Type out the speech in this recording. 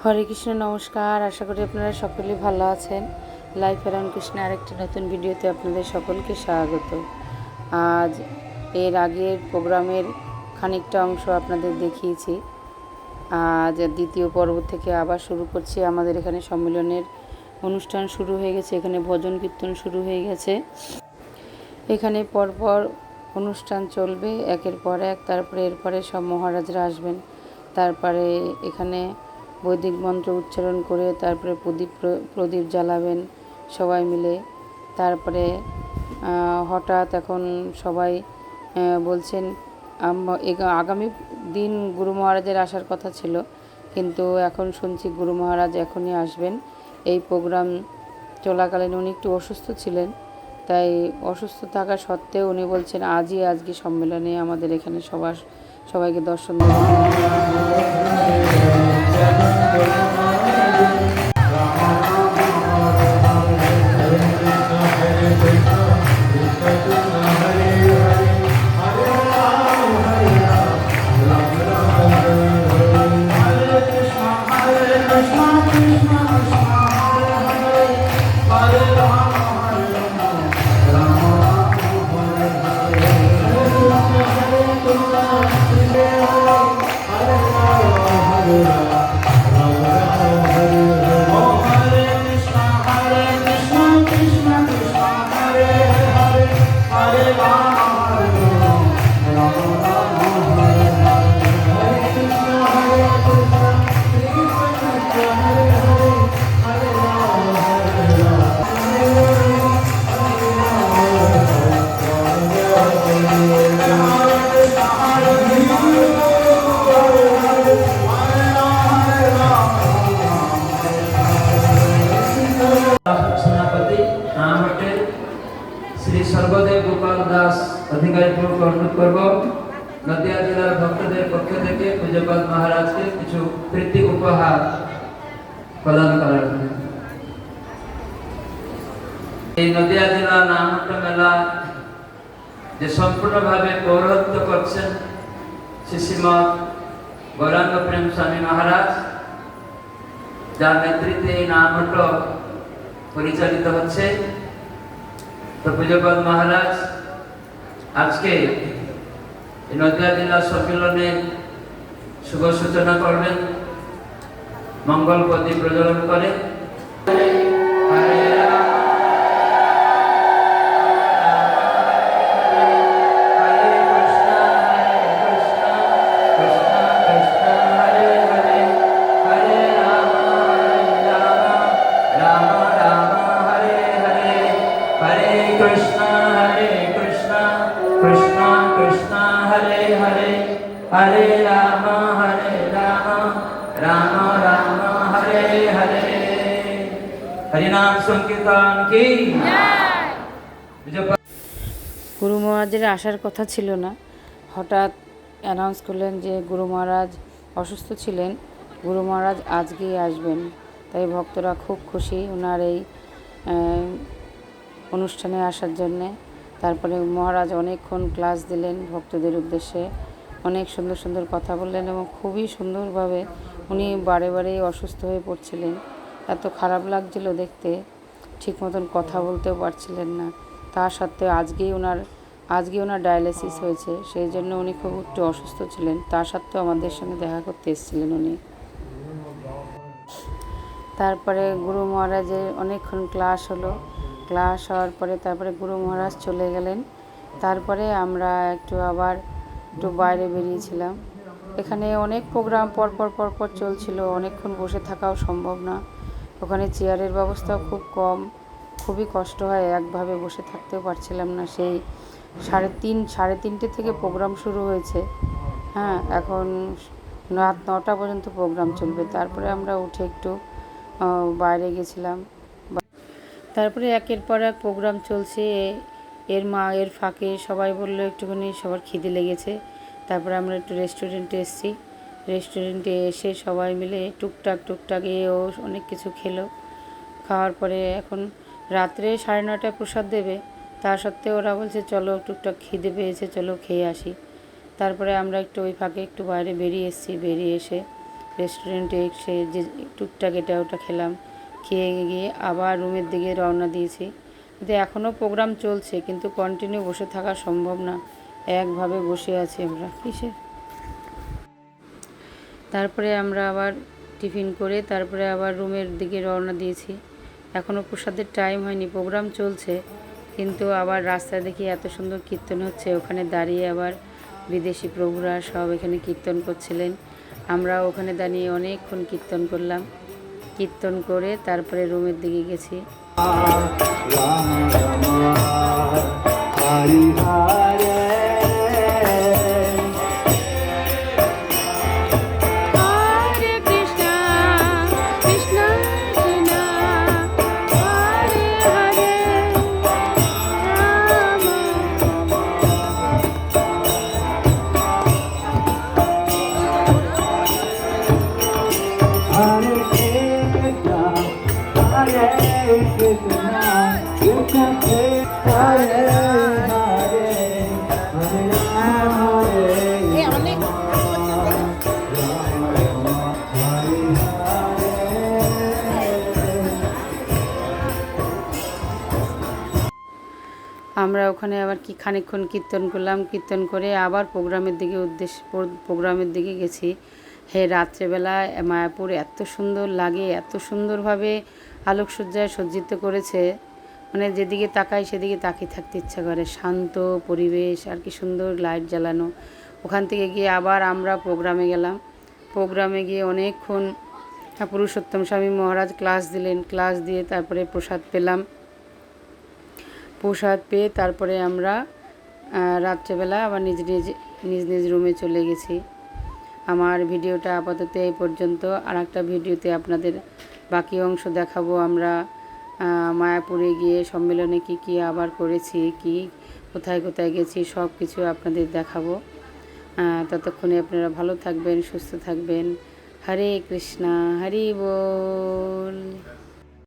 হরে কৃষ্ণ, নমস্কার। আশা করি আপনারা সকলেই ভালো আছেন। লাইফ অ্যারাউন্ড কৃষ্ণ আরেকটি নতুন ভিডিওতে আপনাদের সকলকে স্বাগত। আজ এর আগের প্রোগ্রামের খানিকটা অংশ আপনাদের দেখিয়েছি। আজ দ্বিতীয় পর্ব থেকে আবার শুরু করছি। আমাদের এখানে সম্মেলনের অনুষ্ঠান শুরু হয়ে গেছে। এখানে ভজন কীর্তন শুরু হয়ে গেছে। এখানে পরপর অনুষ্ঠান চলবে একের পর এক। তারপরে এরপরে সব মহারাজরা আসবেন। তারপরে এখানে বৈদিক মন্ত্র উচ্চারণ করে তারপরে প্রদীপ জ্বালাবেন সবাই মিলে। তারপরে হঠাৎ এখন সবাই বলছেন আগামী দিন গুরু মহারাজের আসার কথা ছিল, কিন্তু এখন শুনছি গুরু মহারাজ এখনই আসবেন। এই প্রোগ্রাম চলাকালীন উনি একটু অসুস্থ ছিলেন, তাই অসুস্থ থাকা সত্ত্বেও উনি বলছেন আজকে সম্মেলনে আমাদের এখানে সবাইকে দর্শন শ্রী সর্বদেব গোপাল দাস অধিকারীকে অনুরোধ করব নদিয়া জেলার ভক্তদের পক্ষ থেকে পূজ্যপাদ মহারাজকে কিছু প্রীতি উপহার প্রদান করার জন্য। এই নদিয়া জেলা নামহট্ট মেলা যে সম্পূর্ণভাবে পৌরোহিত্য করছেন শ্রীমৎ গৌরাঙ্গ প্রেম স্বামী মহারাজ, যার নেতৃত্বে এই নামহট্ট পরিচালিত হচ্ছে। তো পূজ্যপাদ মহারাজ আজকে নদিয়া জেলা সম্মেলনের শুভ সূচনা করবেন, মঙ্গল প্রদীপ প্রজ্বলন করে। हरे राम राम राम हरे हरे। हरिनाम संकीर्तन की গুরু মহারাজের আসার কথা ছিল না, হঠাৎ অ্যানাউন্স করলেন যে গুরু মহারাজ অসুস্থ ছিলেন, গুরু মহারাজ আজকেই আসবেন। তাই ভক্তরা খুব খুশি ওনার এই অনুষ্ঠানে আসার জন্যে। তারপরে মহারাজ অনেকক্ষণ ক্লাস দিলেন ভক্তদের উদ্দেশ্যে, অনেক সুন্দর সুন্দর কথা বললেন এবং খুবই সুন্দরভাবে উনি বারে বারেই অসুস্থ হয়ে পড়ছিলেন। এত খারাপ লাগছিল দেখতে, ঠিক মতন কথা বলতেও পারছিলেন না। তা সত্ত্বেও আজকে ওনার ডায়ালিসিস হয়েছে, সেই জন্য উনি খুব একটু অসুস্থ ছিলেন। তা সত্ত্বেও আমাদের সঙ্গে দেখা করতে এসেছিলেন উনি। তারপরে গুরু মহারাজের অনেকক্ষণ ক্লাস হলো। ক্লাস হওয়ার পরে তারপরে গুরু মহারাজ চলে গেলেন। তারপরে আমরা একটু বাইরে বেরিয়েছিলাম। এখানে অনেক প্রোগ্রাম পরপর চলছিল, অনেকক্ষণ বসে থাকাও সম্ভব না। ওখানে চেয়ারের ব্যবস্থাও খুব কম, খুবই কষ্ট হয়, একভাবে বসে থাকতেও পারছিলাম না। সেই সাড়ে তিনটে থেকে প্রোগ্রাম শুরু হয়েছে। হ্যাঁ, এখন রাত 9টা পর্যন্ত প্রোগ্রাম চলবে। তারপরে আমরা উঠে একটু বাইরে গেছিলাম। তারপরে একের পর এক প্রোগ্রাম চলছে। এর ফাঁকে সবাই বললো একটুখানি সবার খিদে লেগেছে। তারপরে আমরা একটু রেস্টুরেন্টে এসেছি। রেস্টুরেন্টে এসে সবাই মিলে টুকটাক এও অনেক কিছু খেলো। খাওয়ার পরে এখন রাত্রে 9:30টায় প্রসাদ দেবে, তা সত্ত্বেও ওরা বলছে চলো টুকটাক খিদে পেয়েছে, চলো খেয়ে আসি। তারপরে আমরা একটু ওই ফাঁকে একটু বাইরে বেরিয়ে এসেছি। বেরিয়ে এসে রেস্টুরেন্টে এসে যে টুকটাক এটা ওটা খেলাম, খেয়ে গিয়ে আবার রুমের দিকে রওনা দিয়েছি। কিন্তু এখনও প্রোগ্রাম চলছে, কিন্তু কন্টিনিউ বসে থাকা সম্ভব না, একভাবে বসে আছি আমরা কিসের। তারপরে আমরা আবার টিফিন করে তারপরে আবার রুমের দিকে রওনা দিয়েছি। এখনও প্রসাদের টাইম হয়নি, প্রোগ্রাম চলছে, কিন্তু আবার রাস্তায় দেখি এত সুন্দর কীর্তন হচ্ছে, ওখানে দাঁড়িয়ে আবার বিদেশি প্রভুরা সব এখানে কীর্তন করছিলেন। আমরা ওখানে দাঁড়িয়ে অনেকক্ষণ কীর্তন করলাম, কীর্তন করে তারপরে রুমের দিকে গেছি। আমরা ওখানে আবার খানিকক্ষণ কীর্তন করলাম, কীর্তন করে আবার প্রোগ্রামের দিকে গেছি। রাত্রেবেলা মায়াপুর এত সুন্দর লাগে, এত সুন্দরভাবে আলোকসজ্জায় সজ্জিত করেছে, মানে যেদিকে তাকাই সেদিকে তাকিয়ে থাকতে ইচ্ছা করে, শান্ত পরিবেশ আর কি সুন্দর লাইট জ্বালানো। ওখান থেকে গিয়ে আবার আমরা প্রোগ্রামে গেলাম। প্রোগ্রামে গিয়ে অনেকক্ষণ পুরুষোত্তম স্বামী মহারাজ ক্লাস দিলেন, ক্লাস দিয়ে তারপরে প্রসাদ পেলাম। প্রসাদ পেয়ে তারপরে আমরা রাত্রেবেলা আবার নিজ নিজ রুমে চলে গেছি। আমার ভিডিওটা আপাতত এই পর্যন্ত। আর একটা ভিডিওতে আপনাদের বাকি অংশ দেখাবো, আমরা মায়াপুরে গিয়ে সম্মেলনে কি আবার করেছি, কোথায় কোথায় গেছি, সব কিছু আপনাদের দেখাবো। ততক্ষণে আপনারা ভালো থাকবেন, সুস্থ থাকবেন। হরে কৃষ্ণা, হরি বল।